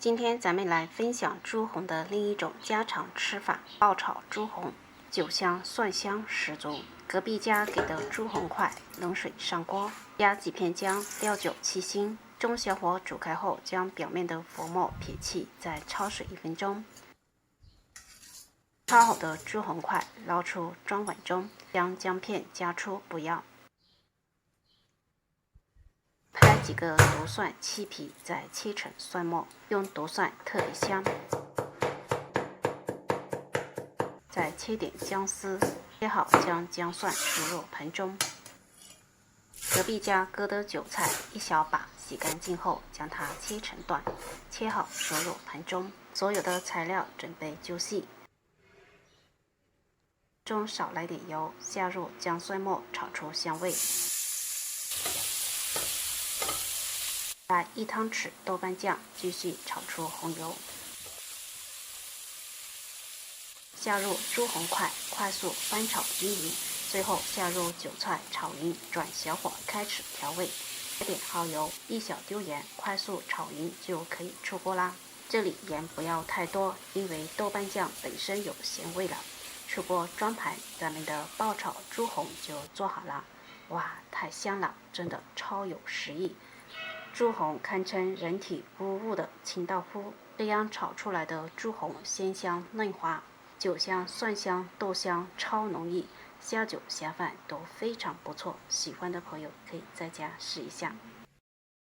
今天咱们来分享猪红的另一种家常吃法——爆炒猪红，酒香蒜香十足。隔壁家给的猪红块，冷水上锅，加几片姜，料酒7星，中小火煮开后，将表面的浮沫撇去，再焯水1分钟。焯好的猪红块捞出装碗中，将姜片夹出不要。拍几个独蒜切皮，再切成蒜末，用独蒜特别香。再切点姜丝，切好将姜蒜输入盆中。隔壁家割的韭菜1小把，洗干净后将它切成段，切好输入盆中。所有的材料准备就绪，中少来点油，下入姜蒜末炒出香味。来1汤匙豆瓣酱，继续炒出红油。下入猪红块，快速翻炒均匀，最后下入韭菜炒匀，转小火开始调味，加点蚝油，1小丢盐，快速炒匀就可以出锅啦。这里盐不要太多，因为豆瓣酱本身有咸味了。出锅装盘，咱们的爆炒猪红就做好了。哇，太香了，真的超有食欲。猪红堪称人体无误的清道夫，这样炒出来的猪红鲜香嫩滑，酒香、蒜香、豆香超浓郁，下酒下饭都非常不错。喜欢的朋友可以在家试一下。